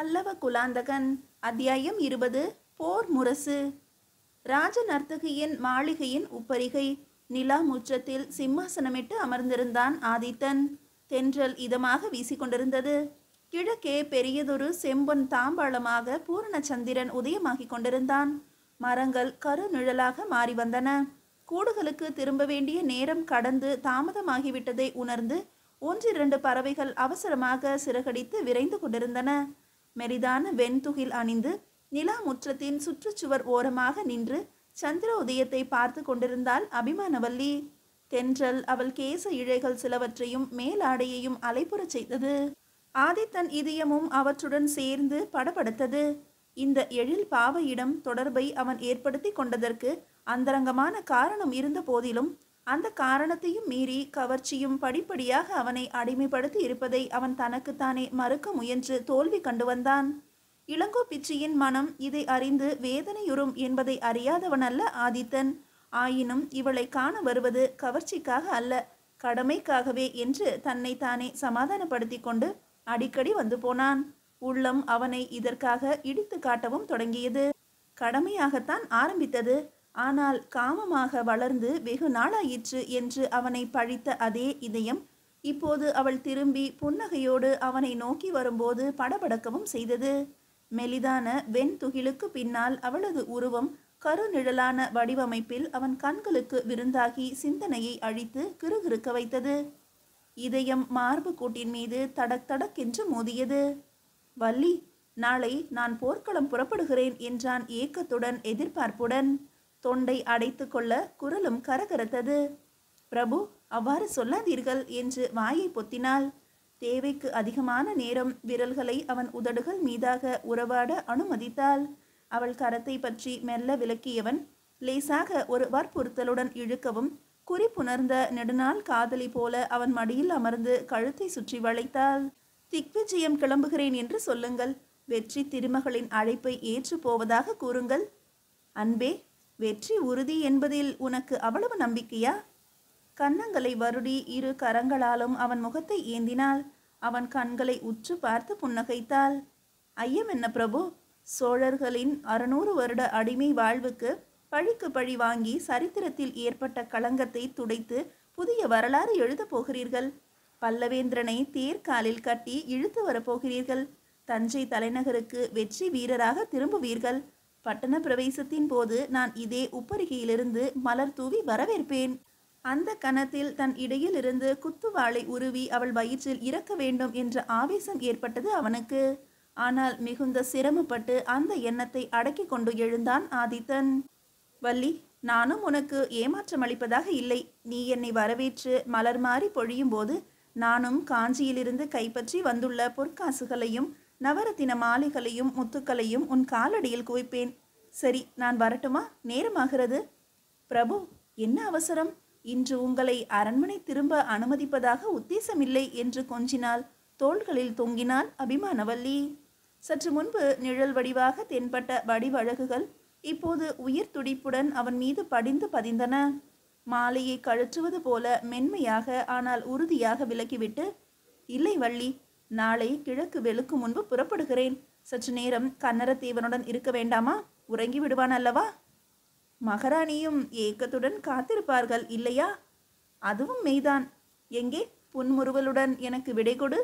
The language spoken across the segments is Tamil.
பல்லவ குலாந்தகன் அத்தியாயம் 20. போர் முரசு. ராஜ நர்த்தகியின் மாளிகையின் உப்பரிகை நிலா முற்றத்தில் சிம்மாசனமிட்டு அமர்ந்திருந்தான் ஆதித்தன். தென்றல் இதமாக வீசிக்கொண்டிருந்தது. கிழக்கே பெரியதொரு செம்பொன் தாம்பாளமாக பூரணச்சந்திரன் உதயமாகிக் கொண்டிருந்தான். மரங்கள் கருநிழலாக மாறி வந்தன. கூடுகளுக்கு திரும்ப வேண்டிய நேரம் கடந்து தாமதமாகிவிட்டதை உணர்ந்து ஒன்றிரண்டு பறவைகள் அவசரமாக சிறகடித்து விரைந்து கொண்டிருந்தன. மெரிதான வெண்துகில் அணிந்து நிலா முற்றத்தின் சுற்றுச்சுவர் ஓரமாக நின்று சந்திர உதயத்தை பார்த்து கொண்டிருந்தாள் அபிமானவல்லி. தென்றல் அவள் கேச இழைகள் சிலவற்றையும் மேலாடையையும் அலைப்புறச் செய்தது. ஆதித்தன் இதயமும் அவற்றுடன் சேர்ந்து படபடுத்தது. இந்த எழில் பாவையிடம் தொடர்பை அவன் ஏற்படுத்தி கொண்டதற்கு அந்தரங்கமான காரணம் இருந்த போதிலும் அந்த காரணத்தையும் மீறி கவர்ச்சியும் படிப்படியாக அவனை அடிமைப்படுத்தி இருப்பதை அவன் தனக்குத்தானே மறுக்க முயன்று தோல்வி கண்டு வந்தான். இளங்கோ பிச்சியின் மனம் இதை அறிந்து வேதனையுறும் என்பதை அறியாதவனல்ல ஆதித்தன். ஆயினும் இவளை காண வருவது கவர்ச்சிக்காக அல்ல, கடமைக்காகவே என்று தன்னை தானே சமாதானப்படுத்தி கொண்டு அடிக்கடி வந்து போனான். உள்ளம் அவனை இதற்காக இடித்து காட்டவும் தொடங்கியது. கடமையாகத்தான் ஆரம்பித்தது, ஆனால் காமமாக வளர்ந்து வெகு நாளாயிற்று என்று அவனை பழித்த அதே இதயம் இப்போது அவள் திரும்பி புன்னகையோடு அவனை நோக்கி வரும்போது படபடக்கவும் செய்தது. மெலிதான வெண்துகிலுக்கு பின்னால் அவளது உருவம் கருநிழலான வடிவமைப்பில் அவன் கண்களுக்கு விருந்தாகி சிந்தனையை அழித்து கிறுகிறுக்க வைத்தது. இதயம் மார்பு கூட்டின் மீது தடக் தடக்கென்று மோதியது. வள்ளி, நாளை நான் போர்க்களம் புறப்படுகிறேன் என்றான் ஏக்கத்துடன் எதிர்பார்ப்புடன். தொண்டை அடைத்து கொள்ள குரலும் கரகரத்தது. பிரபு, அவ்வாறு சொல்லாதீர்கள் என்று வாயை பொத்தினாள். தேவைக்கு அதிகமான நேரம் விரல்களை அவன் உதடுகள் மீதாக உறவாட அனுமதித்தாள். அவள் கரத்தை பற்றி மெல்ல விலக்கியவன் லேசாக ஒரு வற்புறுத்தலுடன் இழுக்கவும் குறிப்புணர்ந்த நெடுநாள் காதலி போல அவன் மடியில் அமர்ந்து கழுத்தை சுற்றி வளைத்தாள். திக்விஜயம் கிளம்புகிறேன் என்று சொல்லுங்கள். வெற்றி திருமகளின் அழைப்பை ஏற்று போவதாக கூறுங்கள். அன்பே, வெற்றி உறுதி என்பதில் உனக்கு அவ்வளவு நம்பிக்கையா? கன்னங்களை வருடி இரு கரங்களாலும் அவன் முகத்தை ஏந்தினாள். அவன் கண்களை உற்று பார்த்து புன்னகைத்தாள். ஐயம் என்ன பிரபு? சோழர்களின் 600 வருட அடிமை வாழ்வுக்கு பழிக்கு பழி வாங்கி சரித்திரத்தில் ஏற்பட்ட களங்கத்தை துடைத்து புதிய வரலாறு எழுதப் போகிறீர்கள். பல்லவேந்திரனை தேர்காலில் கட்டி இழுத்து வரப்போகிறீர்கள். தஞ்சை தலைநகருக்கு வெற்றி வீரராக திரும்புவீர்கள். பட்டண பிரவேசத்தின் போது நான் இதே உப்பரிகையிலிருந்து மலர் தூவி வரவேற்பேன். அந்த கணத்தில் தன் இடையிலிருந்து குத்துவாளை உருவி அவள் வயிற்றில் இறக்க வேண்டும் என்ற ஆவேசம் ஏற்பட்டது அவனுக்கு. ஆனால் மிகுந்த சிரமப்பட்டு அந்த எண்ணத்தை அடக்கி கொண்டு எழுந்தான் ஆதித்தன். வள்ளி, நானும் உனக்கு ஏமாற்றம் அளிப்பதாக இல்லை. நீ என்னை வரவேற்று மலர் மாறி பொழியும் போது நானும் காஞ்சியிலிருந்து கைப்பற்றி வந்துள்ள பொற்காசுகளையும் நவரத்தின மாலைகளையும் முத்துக்களையும் உன் காலடியில் குவிப்பேன். சரி, நான் வரட்டுமா? நேரமாகிறது. பிரபு, என்ன அவசரம்? இன்று உங்களை அரண்மனை திரும்ப அனுமதிப்பதாக உத்தேசமில்லை என்று கொஞ்சினாள். தோள்களில் தொங்கினாள் அபிமானவல்லி. சற்று முன்பு நிழல் வடிவாக தென்பட்ட வடிவழகுகள் இப்போது உயிர் துடிப்புடன் அவன் மீது படிந்து பதிந்தன. மாலையை கழற்றுவது போல மென்மையாக ஆனால் உறுதியாக விலக்கிவிட்டு, இல்லை வள்ளி, நாளை கிழக்கு வெளுக்கு முன்பு புறப்படுகிறேன். சற்று நேரம் கன்னரத்தேவனுடன் இருக்க வேண்டாமா? உறங்கி விடுவான் அல்லவா? மகாராணியும் ஏக்கத்துடன் காத்திருப்பார்கள் இல்லையா? அதுவும் மெய்தான். எங்கே புன்முறுவலுடன் எனக்கு விடை கொடு.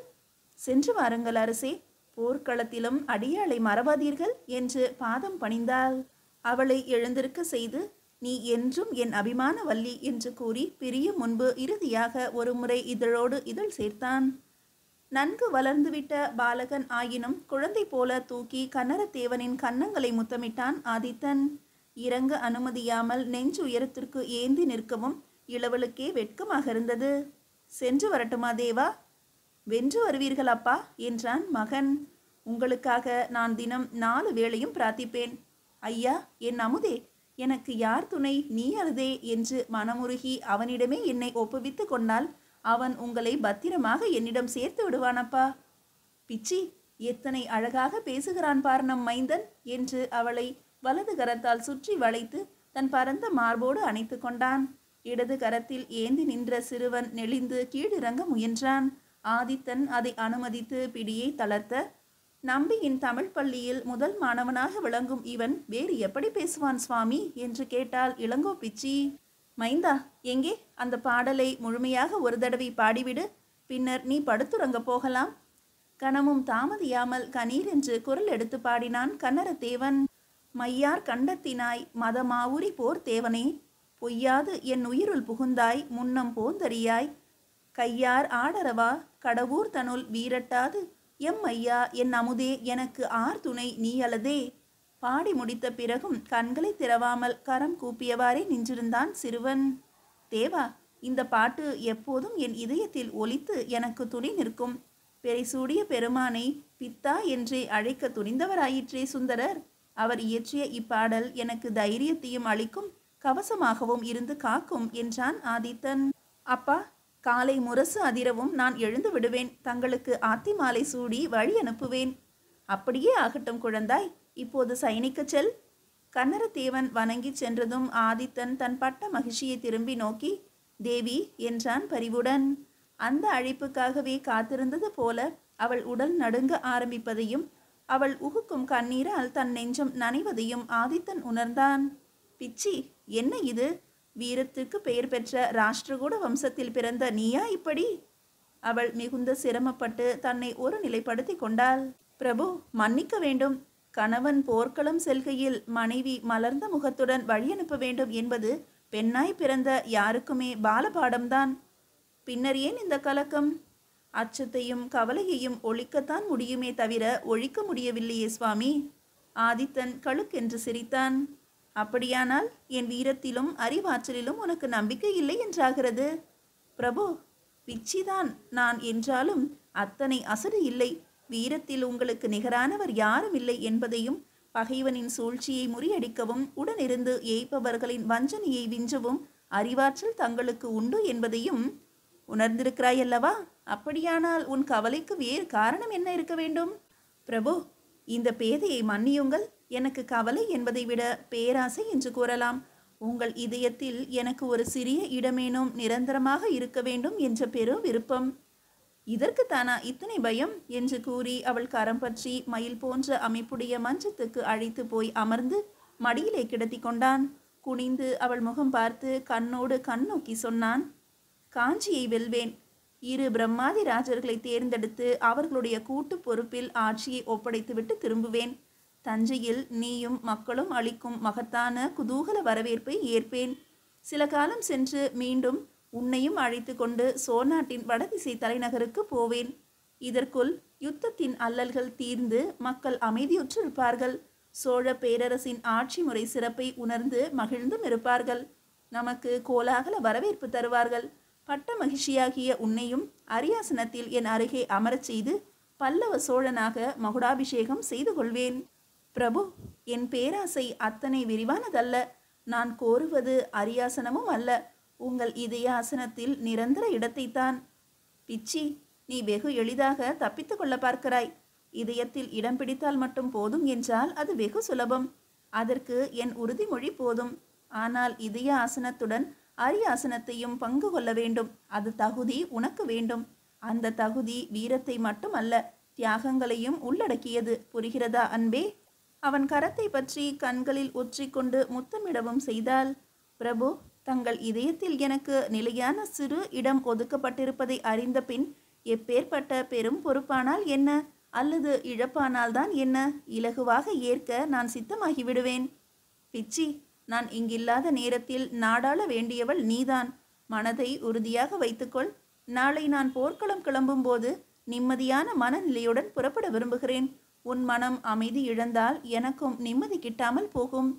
சென்று வாருங்கள் அரசே. போர்க்களத்திலும் அடியாளை மறவாதீர்கள் என்று பாதம் பணிந்தாள். அவளை எழுந்திருக்க செய்து, நீ என்றும் என் அபிமான வள்ளி என்று கூறி பிரியும் முன்பு இறுதியாக ஒரு முறை இதழோடு இதழ் சேர்த்தான். நன்கு வளர்ந்துவிட்ட பாலகன் ஆயினும் குழந்தை போல தூக்கி கன்னரத்தேவனின் கன்னங்களை முத்தமிட்டான் ஆதித்தன். இறங்க அனுமதியாமல் நெஞ்சு உயரத்திற்கு ஏந்தி நிற்கவும் இளவலுக்கே வெட்கமாக இருந்தது. சென்று வரட்டுமா தேவா? வென்று வருவீர்கள் அப்பா என்றான் மகன். உங்களுக்காக நான் தினம் 4 வேளையும் பிரார்த்திப்பேன். ஐயா, என் அமுதே, எனக்கு யார் துணை? நீ அருதே என்று மனமுருகி அவனிடமே என்னை ஒப்புவித்து கொண்டால் அவன் உங்களை பத்திரமாக என்னிடம் சேர்த்து விடுவானப்பா. பிச்சி, எத்தனை அழகாக பேசுகிறான் பார் நம் மைந்தன் என்று அவளை வலது கரத்தால் சுற்றி வளைத்து தன் பரந்த மார்போடு அணைத்து கொண்டான். இடது கரத்தில் ஏந்தி நின்ற சிறுவன் நெளிந்து கீழிறங்க முயன்றான். ஆதித்தன் அதை அனுமதித்து பிடியை தளர்த்த, நம்பியின் தமிழ் பள்ளியில் முதல் மாணவனாக விளங்கும் இவன் வேறு எப்படி பேசுவான் சுவாமி என்று கேட்டாள் இளங்கோ பிச்சி. மைந்தா, எங்கே அந்த பாடலை முழுமையாக ஒரு தடவை பாடிவிடு, பின்னர் நீ படுத்துறங்க போகலாம். கணமும் தாமதியாமல் கணீர் என்று குரல் எடுத்து பாடினான் கன்னரத்தேவன். மையார் கண்டத்தினாய் மதமாவுரி போர் தேவனே, பொய்யாது என் உயிருள் புகுந்தாய் முன்னம் போந்தறியாய், கையார் ஆடரவா கடவுர் தனுள் வீரட்டாது எம் ஐயா என் அமுதே எனக்கு ஆர் துணை நீ அலதே. பாடி முடித்த பிறகும் கண்களை திறவாமல் கரம் கூப்பியவாறே நின்றிருந்தான் சிறுவன். தேவா, இந்த பாட்டு எப்போதும் என் இதயத்தில் ஒலித்து எனக்கு துணி நிற்கும். பெரிசூடிய பெருமானை பித்தா என்றே அழைக்க துணிந்தவராயிற்றே சுந்தரர். அவர் இயற்றிய இப்பாடல் எனக்கு தைரியத்தையும் அளிக்கும், கவசமாகவும் இருந்து காக்கும் என்றான் ஆதித்தன். அப்பா, காலை முரசு அதிரவும் நான் எழுந்து விடுவேன். தங்களுக்கு ஆத்தி மாலை சூடி வழி அனுப்புவேன். அப்படியே ஆகட்டும் குழந்தாய், இப்போது சைனிக்க செல். கன்னரத்தேவன் வணங்கி சென்றதும் ஆதித்தன் தன் பட்ட மகிழ்ச்சியை திரும்பி நோக்கி தேவி என்றான் பரிவுடன். அந்த அழைப்புக்காகவே காத்திருந்தது போல அவள் உடல் நடுங்க ஆரம்பிப்பதையும் அவள் உகுக்கும் கண்ணீரால் தன் நெஞ்சம் நனைவதையும் ஆதித்தன் உணர்ந்தான். பிச்சி, என்ன இது? வீரத்துக்கு பெயர் பெற்ற ராஷ்டிரகூட வம்சத்தில் பிறந்த நீயா இப்படி? அவள் மிகுந்த சிரமப்பட்டு தன்னை ஒரு நிலைப்படுத்தி கொண்டாள். பிரபு, மன்னிக்க வேண்டும். கணவன் போர்க்களம் செல்கையில் மனைவி மலர்ந்த முகத்துடன் வழி அனுப்ப வேண்டும் என்பது பெண்ணாய் பிறந்த யாருக்குமே பாலபாடம்தான். பின்னர் ஏன் இந்த கலக்கம்? அச்சத்தையும் கவலையையும் ஒழிக்கத்தான் முடியுமே தவிர ஒழிக்க முடியவில்லையே சுவாமி. ஆதித்தன் கழுக்கென்று சிரித்தான். அப்படியானால் என் வீரத்திலும் அறிவாற்றலிலும் உனக்கு நம்பிக்கை இல்லை என்றாகிறது. பிரபு, பிச்சிதான் நான் என்றாலும் அத்தனை அசடு இல்லை. வீரத்தில் உங்களுக்கு நிகரானவர் யாரும் இல்லை என்பதையும், பகைவனின் சூழ்ச்சியை முறியடிக்கவும் உடனிருந்து ஏய்ப்பவர்களின் வஞ்சனையை விஞ்சவும் அறிவாற்றல் தங்களுக்கு உண்டு என்பதையும் உணர்ந்திருக்கிறாயல்லவா? அப்படியானால் உன் கவலைக்கு வேறு காரணம் என்ன இருக்க வேண்டும்? பிரபு, இந்த பேதையை மன்னியுங்கள். எனக்கு கவலை என்பதை விட பேராசை என்று கூறலாம். உங்கள் இதயத்தில் எனக்கு ஒரு சிறிய இடமேனும் நிரந்தரமாக இருக்க வேண்டும் என்ற பெரும் விருப்பம். இதற்குத்தானா இத்தனை பயம் என்று கூறி அவள் கரம் பற்றி மயில் போன்ற அமைப்புடைய மஞ்சத்துக்கு அழைத்து போய் அமர்ந்து மடியிலே கிடத்தி கொண்டான். குனிந்து அவள் முகம் பார்த்து கண்ணோடு கண் நோக்கி சொன்னான், காஞ்சியை வெல்வேன். 2 பிரம்மாதி ராஜர்களை தேர்ந்தெடுத்து அவர்களுடைய கூட்டு பொறுப்பில் ஆட்சியை ஒப்படைத்துவிட்டு திரும்புவேன். தஞ்சையில் நீயும் மக்களும் அளிக்கும் மகத்தான குதூகல வரவேற்பை ஏற்பேன். சில காலம் சென்று மீண்டும் உன்னையும் அழைத்து கொண்டு சோநாட்டின் வடதிசை தலைநகருக்கு போவேன். இதற்குள் யுத்தத்தின் அல்லல்கள் தீர்ந்து மக்கள் அமைதியுற்று இருப்பார்கள். சோழ பேரரசின் ஆட்சி முறை சிறப்பை உணர்ந்து மகிழ்ந்தும் இருப்பார்கள். நமக்கு கோலாகல வரவேற்பு தருவார்கள். பட்ட மகிழ்ச்சியாகிய உன்னையும் அரியாசனத்தில் என் அருகே அமரச் செய்து பல்லவ சோழனாக மகுடாபிஷேகம் செய்து கொள்வேன். பிரபு, என் பேராசை அத்தனை விரிவானதல்ல. நான் கோருவது அரியாசனமும் அல்ல, உங்கள் இதயாசனத்தில் நிரந்தர இடத்தைத்தான். பிச்சி, நீ வெகு எளிதாக தப்பித்து கொள்ள பார்க்கிறாய். இதயத்தில் இடம் பிடித்தால் மட்டும் போதும் என்றால் அது வெகு சுலபம். அதற்கு என் உறுதிமொழி போதும். ஆனால் இதய ஆசனத்துடன் அரியாசனத்தையும் பங்கு கொள்ள வேண்டும். அது தகுதி உனக்கு வேண்டும். அந்த தகுதி வீரத்தை மட்டும் அல்ல, தியாகங்களையும் உள்ளடக்கியது. புரிகிறதா அன்பே? அவன் கரத்தை பற்றி கண்களில் ஒற்றிக்கொண்டு முத்தமிடவும் செய்தாள். பிரபு, தங்கள் இதயத்தில் எனக்கு நிலையான சிறு இடம் ஒதுக்கப்பட்டிருப்பதை அறிந்த பின் எப்பேற்பட்ட பெரும் பொறுப்பானால் என்ன, அல்லது இழப்பானால்தான் என்ன, இலகுவாக ஏற்க நான் சித்தமாகி விடுவேன். பிச்சி, நான் இங்கில்லாத நேரத்தில் நாடாள வேண்டியவள் நீதான். மனதை உறுதியாக வைத்துக்கொள். நாளை நான் போர்க்களம் கிளம்பும் போது நிம்மதியான மனநிலையுடன் புறப்பட விரும்புகிறேன். உன் மனம் அமைதி இழந்தால் எனக்கும் நிம்மதி கிட்டாமல் போகும்.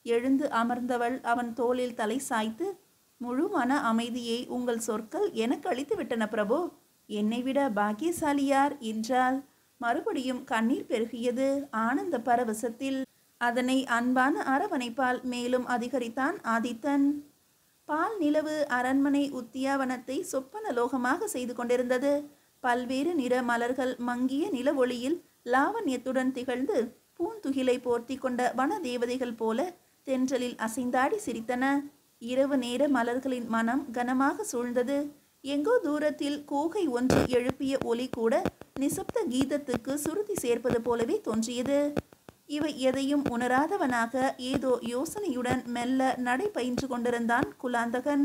எழுந்து அமர்ந்தவள் அவன் தோளில் தலை சாய்த்து, முழு மன அமைதியை உங்கள் சொற்கள் எனக்கு அளித்து விட்டன பிரபு. என்னை விட பாக்கியசாலியார் என்றால் மறுபடியும் கண்ணீர் பெருகியது ஆனந்த பரவசத்தில். அதனை அன்பான அரவணைப்பால் மேலும் அதிகரித்தான் ஆதித்தன். பால் நிலவு அரண்மனை உத்தியாவனத்தை சொப்பனலோகமாக செய்து கொண்டிருந்தது. பல்வேறு நிற மலர்கள் மங்கிய நில ஒளியில் லாவண்யத்துடன் திகழ்ந்து பூந்துகிலை போர்த்தி கொண்ட வன தேவதைகள் போல தென்றலில் அசைந்தாடி சிரித்தன. இரவு நேர மலர்களின் மனம் கனமாக சூழ்ந்தது. எங்கோ தூரத்தில் கூகை ஒன்று எழுப்பிய ஒலி கூட நிசப்த கீதத்துக்கு சுருதி சேர்ப்பது போலவே தோன்றியது. இவை எதையும் உணராதவனாக ஏதோ யோசனையுடன் மெல்ல நடை பயின்று கொண்டிருந்தான் குலாந்தகன்.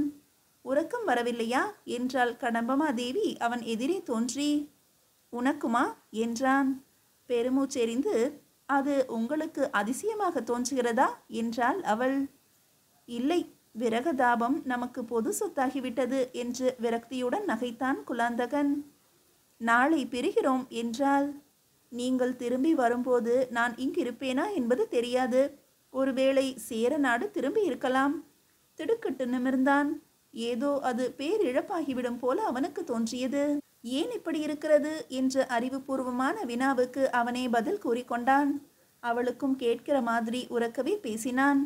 உறக்கம் வரவில்லையா என்றாள் கடம்பமாதேவி அவன் எதிரே தோன்றி. உனக்குமா என்றான் பெருமூச்செறிந்து. அது உங்களுக்கு அதிசயமாக தோன்றுகிறதா என்றாள் அவள். இல்லை, விரகதாபம் நமக்கு பொது சொத்தாகிவிட்டது என்று விரக்தியுடன் நகைத்தான் குலாந்தகன். நாளை பிரிகிறோம் என்றாள். நீங்கள் திரும்பி வரும்போது நான் இங்கிருப்பேனா என்பது தெரியாது. ஒருவேளை சேர நாடு திரும்பி இருக்கலாம். திடுக்கிட்டு நிமிர்ந்தான். ஏதோ அது பேரிழப்பாகிவிடும் போல அவனுக்கு தோன்றியது. ஏன் இப்படி இருக்கிறது என்ற அறிவுபூர்வமான வினாவுக்கு அவனே பதில் கூறிக்கொண்டான். அவளுக்கும் கேட்கிற மாதிரி உரக்கவே பேசினான்.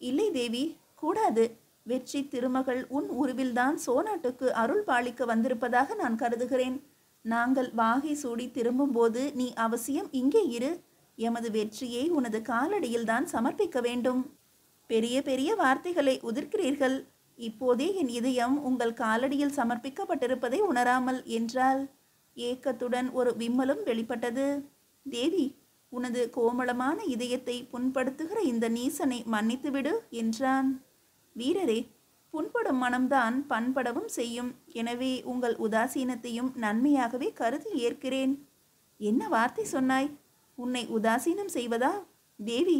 இல்லை தேவி, கூடாது. வெற்றி திருமகள் உன் உருவில்தான் சோநாட்டுக்கு அருள் பாலிக்க வந்திருப்பதாக நான் கருதுகிறேன். நாங்கள் வாகை சூடி திரும்பும்போது நீ அவசியம் இங்கே இரு. எமது வெற்றியை உனது காலடியில்தான் சமர்ப்பிக்க வேண்டும். பெரிய பெரிய வார்த்தைகளை உதிர்க்கிறீர்கள். இப்போதே என் இதயம் உங்கள் காலடியில் சமர்ப்பிக்கப்பட்டிருப்பதை உணராமல் என்றால் ஏக்கத்துடன் ஒரு விம்மலும் வெளிப்பட்டது. தேவி, உனது கோமளமான இதயத்தை புண்படுத்துகிற இந்த நீசனை மன்னித்துவிடு என்றான். வீரரே, புண்படும் மனம்தான் பண்படவும் செய்யும். எனவே உங்கள் உதாசீனத்தையும் நன்மையாகவே கருதி ஏற்கிறேன். என்ன வார்த்தை சொன்னாய்? உன்னை உதாசீனம் செய்வதா? தேவி,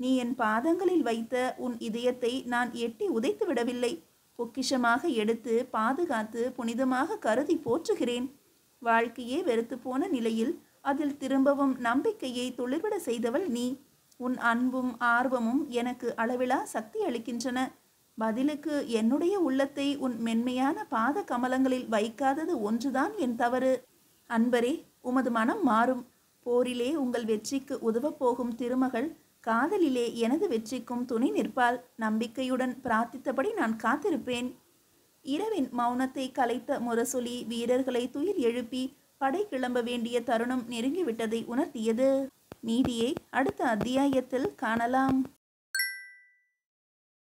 நீ என் பாதங்களில் வைத்த உன் இதயத்தை நான் எட்டி உதைத்து விடவில்லை. பொக்கிஷமாக எடுத்து பாதுகாத்து புனிதமாக கருதி போற்றுகிறேன். வாழ்க்கையே வெறுத்து போன நிலையில் அதில் திரும்பவும் நம்பிக்கையை துளிர்விட செய்தவள் நீ. உன் அன்பும் ஆர்வமும் எனக்கு அளவிலா சக்தி அளிக்கின்றன. பதிலுக்கு என்னுடைய உள்ளத்தை உன் மென்மையான பாத கமலங்களில் வைக்காதது ஒன்றுதான் என் தவறு. அன்பரே, உமது மனம் மாறும். போரிலே உங்கள் வெற்றிக்கு உதவப் போகும் திருமகள் காதலிலே எனது வெற்றிக்கும் துணை நிற்பாள். நம்பிக்கையுடன் பிரார்த்தித்தபடி நான் காத்திருப்பேன். இரவின் மௌனத்தை கலைத்த முரசொலி வீரர்களை துயில் எழுப்பி படை கிளம்ப வேண்டிய தருணம் நெருங்கிவிட்டதை உணர்த்தியது. மீதியை அடுத்த அத்தியாயத்தில் காணலாம்.